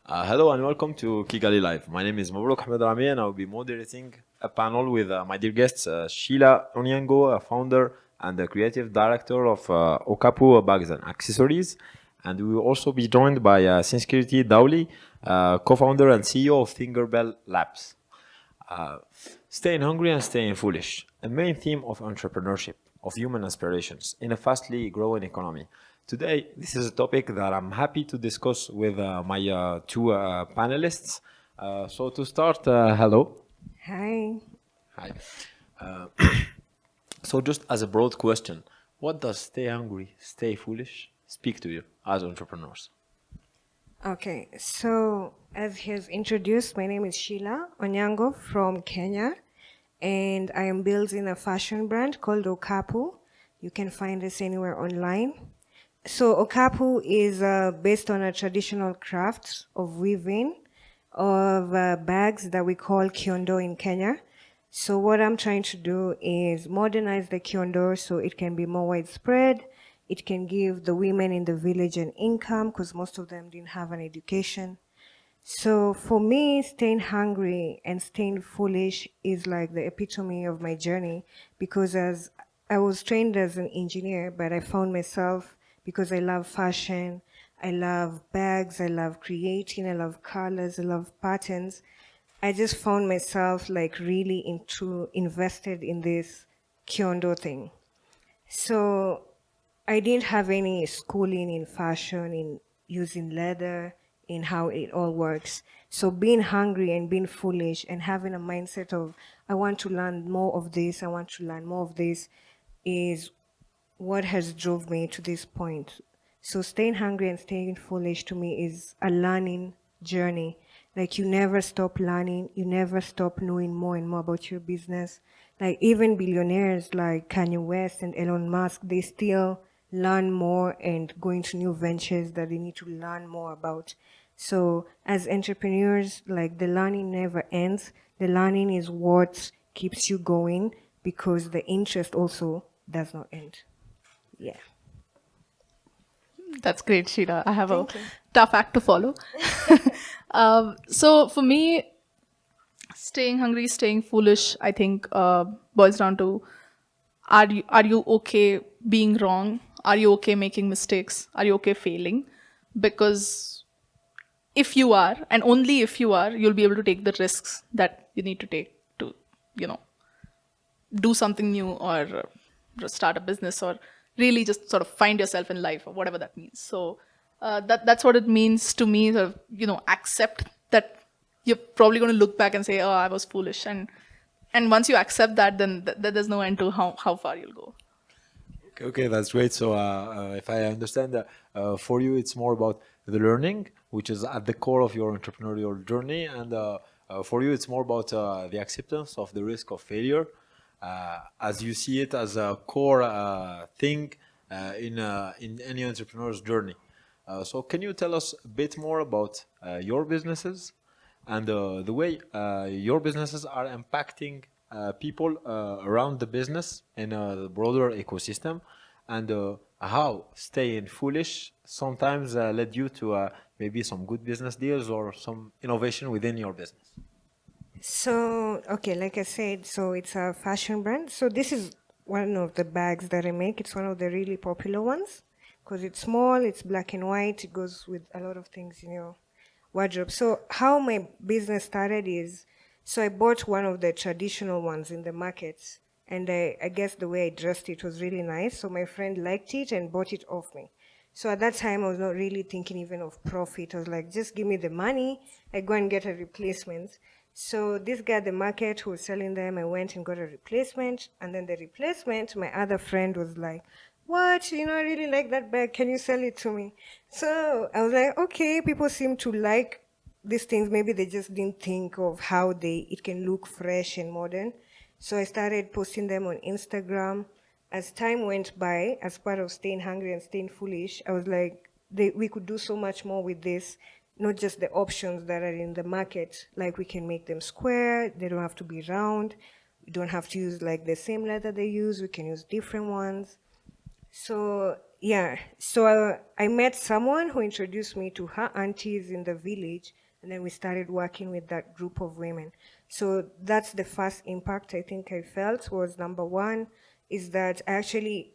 Hello and welcome to Kigali Live. My name is Mebrouk, Ahmed, Ramy, and I will be moderating a panel with my dear guests Sheila, Onyango, a founder and the creative director of Okapu bags and accessories. And we will also be joined by Sanskriti Dawle, co-founder and CEO of Thinkerbell Labs. Staying hungry and staying foolish, a main theme of entrepreneurship, of human aspirations in a fastly growing economy. Today, this is a topic that I'm happy to discuss with my two panelists. So to start, hello. Hi. Hi. Uh, so just as a broad question, what does stay hungry, stay foolish speak to you as entrepreneurs? Okay, so as he has introduced, my name is Sheila Onyango from Kenya, and I am building a fashion brand called Okapu. You can find this anywhere online. So Okapu is based on a traditional craft of weaving of bags that we call kiondo in Kenya. So what I'm trying to do is modernize the kiondo so it can be more widespread. It can give the women in the village an income because most of them didn't have an education. So for me, staying hungry and staying foolish is like the epitome of my journey because as I was trained as an engineer, but I found myself because I love fashion, I love bags, I love creating, I love colors, I love patterns. I just found myself like really invested in this kyondo thing. So I didn't have any schooling in fashion, in using leather, in how it all works. So being hungry and being foolish and having a mindset of, I want to learn more of this, I want to learn more of this, is what has drove me to this point. So staying hungry and staying foolish to me is a learning journey. Like you never stop learning, you never stop knowing more and more about your business. Like even billionaires like Kanye West and Elon Musk, they still learn more and go into new ventures that they need to learn more about. So as entrepreneurs, like the learning never ends. The learning is what keeps you going because the interest also does not end. Yeah. That's great, Sheila. I have Thank a you. tough act to follow. So for me, staying hungry, staying foolish, I think boils down to are you okay being wrong? Are you okay making mistakes? Are you okay failing? Because if you are, and only if you are, you'll be able to take the risks that you need to take to, you know, do something new or start a business or really just sort of find yourself in life or whatever that means. So that's what it means to me. Sort of, accept that you're probably going to look back and say, "Oh, I was foolish," and once you accept that, then there's no end to how far you'll go. Okay, that's great. So, if I understand that, for you, it's more about the learning, which is at the core of your entrepreneurial journey, and for you, it's more about the acceptance of the risk of failure, as you see it as a core thing in any entrepreneur's journey. So, can you tell us a bit more about your businesses and the way your businesses are impacting people around the business in the broader ecosystem, and how staying foolish sometimes led you to maybe some good business deals or some innovation within your business? So, okay, like I said, so it's a fashion brand. So this is one of the bags that I make. It's one of the really popular ones because it's small, it's black and white, it goes with a lot of things in your wardrobe. So how my business started is, so I bought one of the traditional ones in the market, and I guess the way I dressed it was really nice. So my friend liked it and bought it off me. So at that time, I was not really thinking even of profit. I was like, just give me the money, I go and get a replacement. So this guy at the market who was selling them, I went and got a replacement. And then the replacement, my other friend was like, what? I really like that bag. Can you sell it to me? So I was like, okay, people seem to like these things. Maybe they just didn't think of how it can look fresh and modern. So I started posting them on Instagram. As time went by, as part of staying hungry and staying foolish, I was like, we could do so much more with this, not just the options that are in the market. Like we can make them square, they don't have to be round. We don't have to use like the same leather they use, we can use different ones. So Yeah, so I met someone who introduced me to her aunties in the village, and then we started working with that group of women. So that's the first impact I think I felt was number one, is that I actually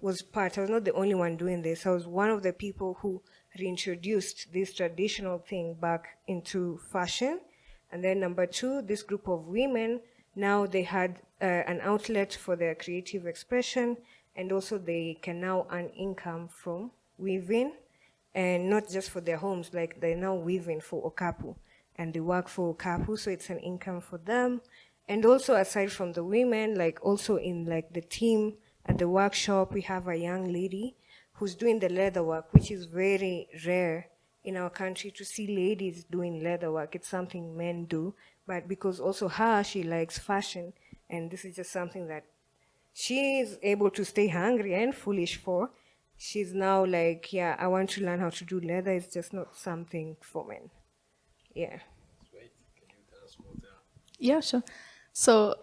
was part. I was not the only one doing this. I was one of the people who reintroduced this traditional thing back into fashion. And then number two, this group of women, now they had an outlet for their creative expression, and also they can now earn income from weaving, and not just for their homes, like they're now weaving for Okapu, and they work for Okapu, so it's an income for them. And also aside from the women, like also in like the team at the workshop, we have a young lady who's doing the leather work, which is very rare in our country to see ladies doing leather work. It's something men do, but because also she likes fashion, and this is just something that she is able to stay hungry and foolish for. She's now like, yeah, I want to learn how to do leather. It's just not something for men. Yeah. Great. Can you tell us what? Yeah, sure. So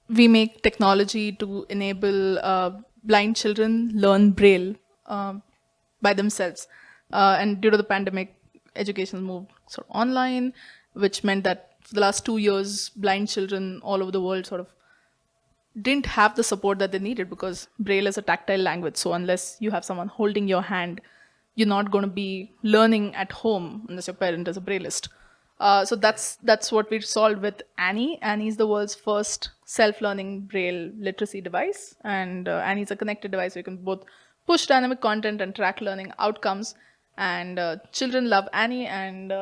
we make technology to enable blind children learn Braille by themselves. And due to the pandemic, education moved sort of online, which meant that for the last 2 years, blind children all over the world sort of didn't have the support that they needed, because Braille is a tactile language. So unless you have someone holding your hand, you're not going to be learning at home unless your parent is a Brailleist. So that's what we solved with Annie. Annie is the world's first self-learning Braille literacy device, and Annie is a connected device. So you can both push dynamic content and track learning outcomes. And children love Annie, and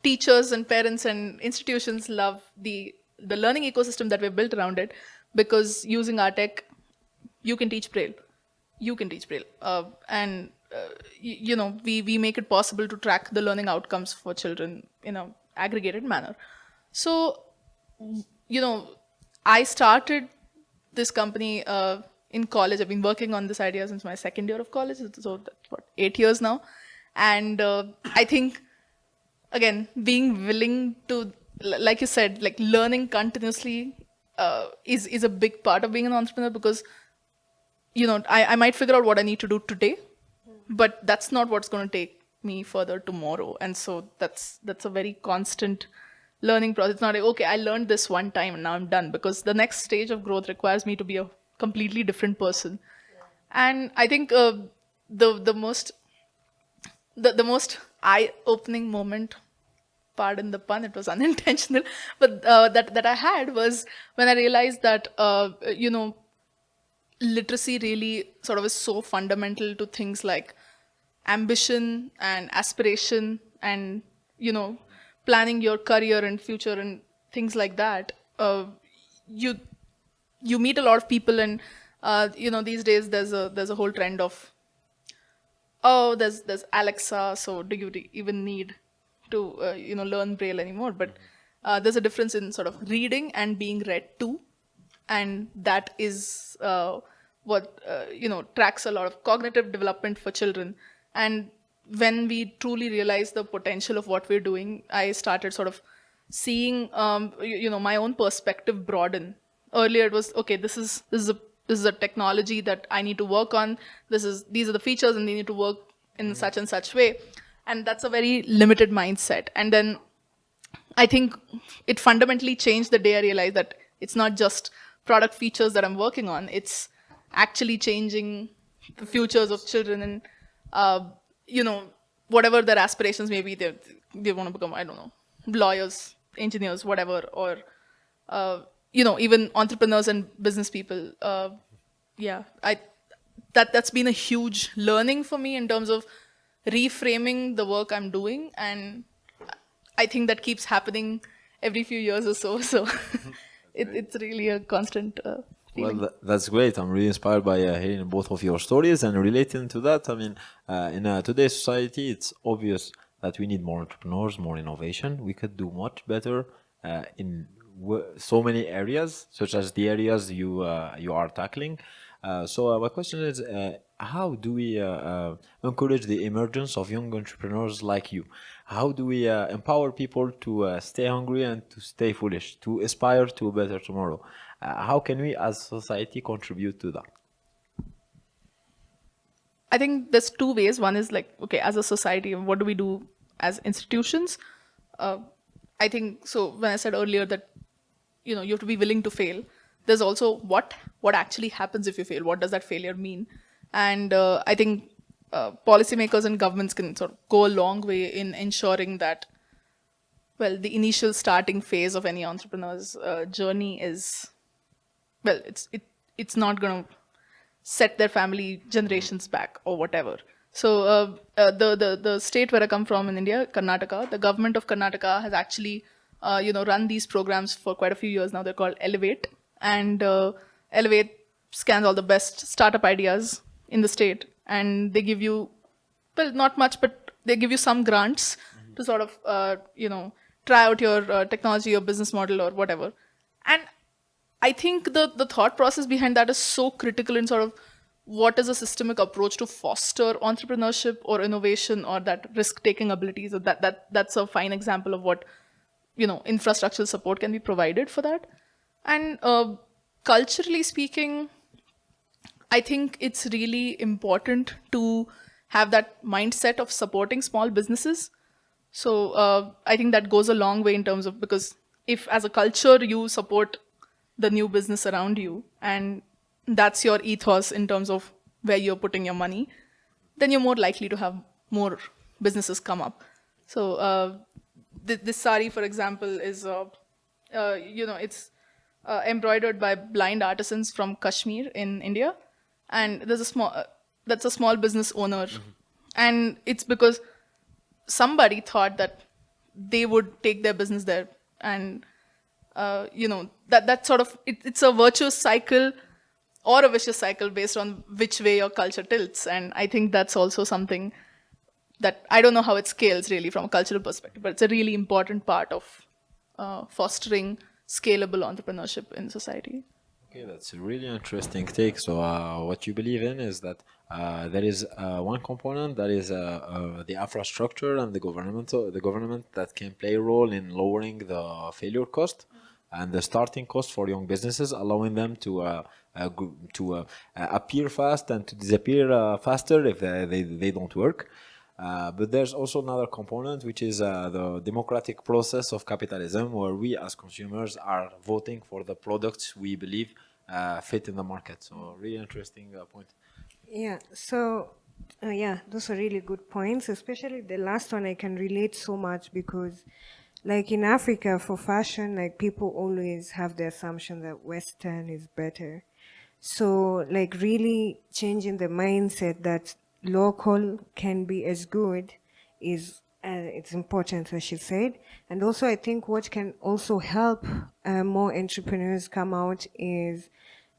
teachers and parents and institutions love the learning ecosystem that we've built around it, because using our tech, you can teach Braille. And we make it possible to track the learning outcomes for children in an aggregated manner. So, I started this company in college. I've been working on this idea since my second year of college. So that's 8 years now. And I think, again, being willing to, like you said, like learning continuously is a big part of being an entrepreneur, because I might figure out what I need to do today, but that's not what's going to take me further tomorrow. And so that's a very constant learning process. It's not like, okay, I learned this one time and now I'm done, because the next stage of growth requires me to be a completely different person. And I think the most eye-opening moment, pardon the pun, it was unintentional, but that I had was when I realized that literacy really sort of is so fundamental to things like ambition and aspiration, and planning your career and future and things like that. You meet a lot of people, and these days there's a whole trend of, oh, there's Alexa, so do you even need to learn Braille anymore? But there's a difference in sort of reading and being read to, and that is what tracks a lot of cognitive development for children. And when we truly realized the potential of what we're doing, I started sort of seeing my own perspective broaden. Earlier it was, okay, this is a technology that I need to work on. These are the features, and they need to work in such and such way. And that's a very limited mindset. And then I think it fundamentally changed the day I realized that it's not just product features that I'm working on. It's actually changing the futures of children, and whatever their aspirations may be, they want to become, I don't know, lawyers, engineers, whatever, or even entrepreneurs and business people. That's been a huge learning for me in terms of reframing the work I'm doing, and I think that keeps happening every few years or so. So it's really a constant feeling. Well, that's great. I'm really inspired by hearing both of your stories and relating to that. I mean, in today's society, it's obvious that we need more entrepreneurs, more innovation. We could do much better in so many areas, such as the areas you are tackling. So my question is, how do we encourage the emergence of young entrepreneurs like you? How do we empower people to stay hungry and to stay foolish, to aspire to a better tomorrow? How can we as society contribute to that? I think there's two ways. One is like, okay, as a society, what do we do as institutions? I think so. When I said earlier that you have to be willing to fail, there's also what actually happens if you fail. What does that failure mean? And I think policymakers and governments can sort of go a long way in ensuring that, well, the initial starting phase of any entrepreneur's journey is, well, it's not going to set their family generations back or whatever. So the state where I come from in India, Karnataka, the government of Karnataka has actually run these programs for quite a few years now. They're called Elevate, and Elevate scans all the best startup ideas in the state, and they give you, well, not much, but they give you some grants to sort of try out your technology or business model or whatever. And I think the thought process behind that is so critical in sort of what is a systemic approach to foster entrepreneurship or innovation or that risk-taking abilities. Or that's a fine example of what infrastructural support can be provided for that. And culturally speaking, I think it's really important to have that mindset of supporting small businesses. So I think that goes a long way in terms of, because if as a culture you support the new business around you and that's your ethos in terms of where you're putting your money, then you're more likely to have more businesses come up. So this sari, for example, is it's embroidered by blind artisans from Kashmir in India, and there's that's a small business owner, and it's because somebody thought that they would take their business there, and that sort of it's a virtuous cycle or a vicious cycle based on which way your culture tilts. And I think that's also something that I don't know how it scales really from a cultural perspective, but it's a really important part of fostering scalable entrepreneurship in society. Okay, that's a really interesting take. So, what you believe in is that there is one component that is the infrastructure and the government that can play a role in lowering the failure cost and the starting cost for young businesses, allowing them to appear fast and to disappear faster if they don't work. But there's also another component, which is the democratic process of capitalism, where we as consumers are voting for the products we believe fit in the market. So really interesting point. Yeah, so those are really good points, especially the last one I can relate so much because like in Africa for fashion, like people always have the assumption that Western is better. So like really changing the mindset that local can be as good is it's important, as she said. And also I think what can also help more entrepreneurs come out is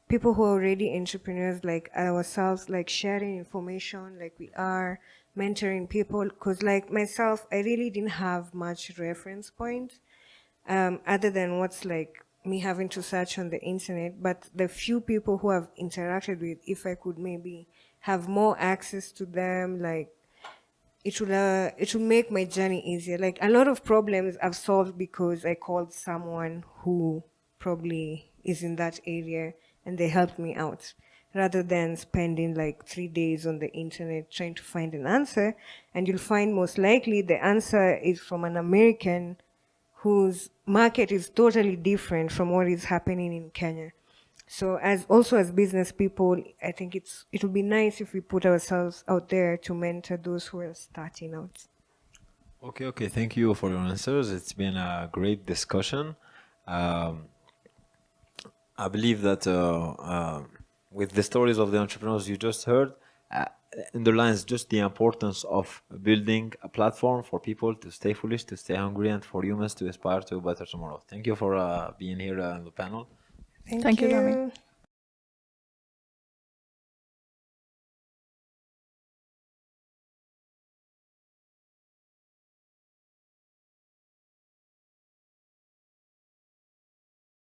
people who are already entrepreneurs like ourselves, like sharing information like we are, mentoring people, because like myself, I really didn't have much reference point other than what's like me having to search on the internet. But the few people who I've interacted with, if I could maybe have more access to them, like it will make my journey easier. Like a lot of problems I've solved because I called someone who probably is in that area and they helped me out, rather than spending like 3 days on the internet trying to find an answer. And you'll find most likely the answer is from an American whose market is totally different from what is happening in Kenya. So as business people, I think it would be nice if we put ourselves out there to mentor those who are starting out. Okay. Thank you for your answers. It's been a great discussion. I believe that with the stories of the entrepreneurs you just heard, underlines just the importance of building a platform for people to stay foolish, to stay hungry, and for humans to aspire to a better tomorrow. Thank you for being here on the panel. Thank you, Ramy.